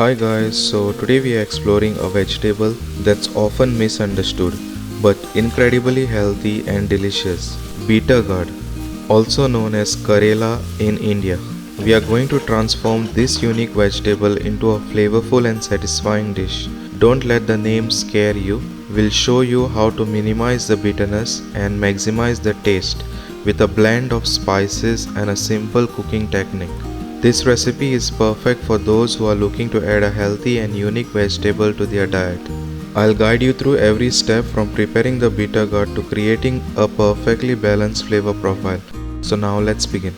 Hi guys, so today we are exploring a vegetable that's often misunderstood but incredibly healthy and delicious. Bitter gourd, also known as Karela in India. We are going to transform this unique vegetable into a flavorful and satisfying dish. Don't let the name scare you. We'll show you how to minimize the bitterness and maximize the taste with a blend of spices and a simple cooking technique. This recipe is perfect for those who are looking to add a healthy and unique vegetable to their diet. I'll guide you through every step from preparing the bitter gourd to creating a perfectly balanced flavor profile. So now let's begin.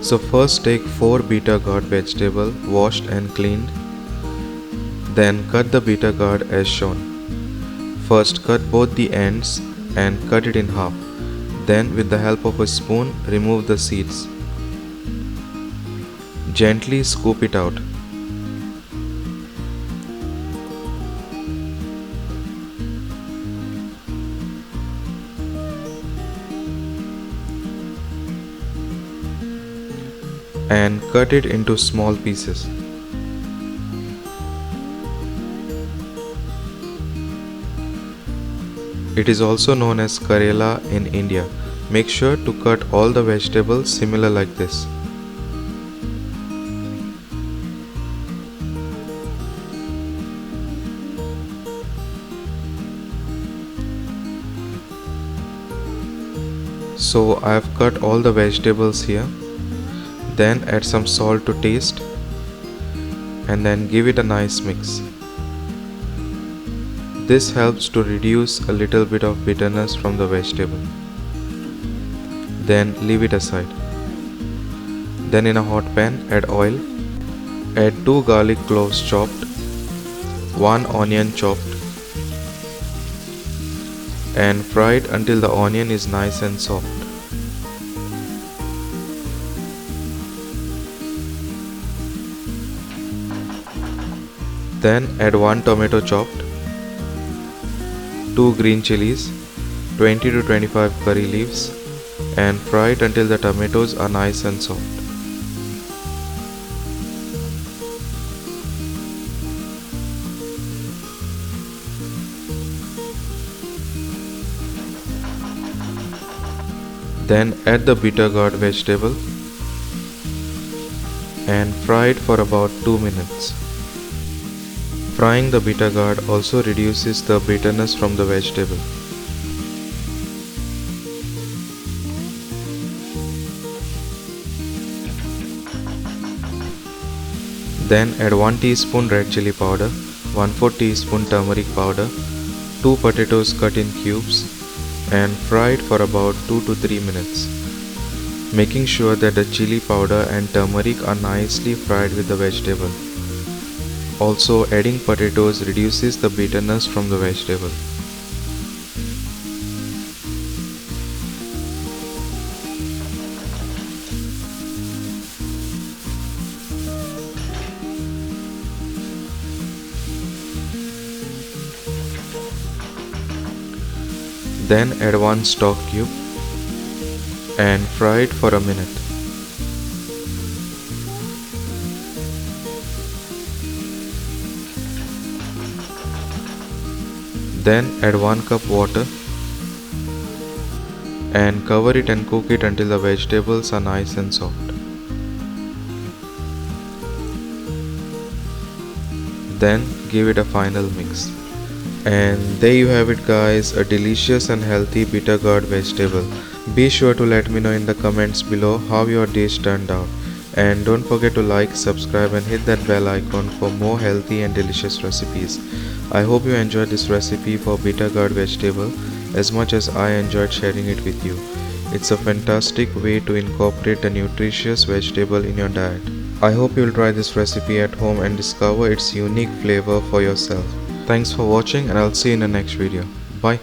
So first take 4 bitter gourd vegetables washed and cleaned. Then cut the bitter gourd as shown. First cut both the ends and cut it in half. Then with the help of a spoon remove the seeds. Gently scoop it out. And cut it into small pieces. It is also known as Karela in India. Make sure to cut all the vegetables similar like this. So I have cut all the vegetables here. Then add some salt to taste and then give it a nice mix. This helps to reduce a little bit of bitterness from the vegetable. Then leave it aside. Then in a hot pan add oil. Add 2 garlic cloves chopped, 1 onion chopped, and fry it until the onion is nice and soft. Then add 1 tomato chopped, 2 green chilies, 20 to 25 curry leaves, and fry it until the tomatoes are nice and soft. Then add the bitter gourd vegetable and fry it for about 2 minutes. Frying the bitter gourd also reduces the bitterness from the vegetable. Then add 1 teaspoon red chili powder, 1/4 teaspoon turmeric powder, 2 potatoes cut in cubes, and fry it for about 2 to 3 minutes, making sure that the chili powder and turmeric are nicely fried with the vegetable. Also, adding potatoes reduces the bitterness from the vegetable. Then add 1 stock cube and fry it for a minute. Then add 1 cup water and cover it and cook it until the vegetables are nice and soft. Then give it a final mix. And there you have it guys, a delicious and healthy bitter gourd vegetable. Be sure to let me know in the comments below how your dish turned out. And don't forget to like, subscribe and hit that bell icon for more healthy and delicious recipes. I hope you enjoyed this recipe for bitter gourd vegetable as much as I enjoyed sharing it with you. It's a fantastic way to incorporate a nutritious vegetable in your diet. I hope you'll try this recipe at home and discover its unique flavor for yourself. Thanks for watching and I'll see you in the next video. Bye.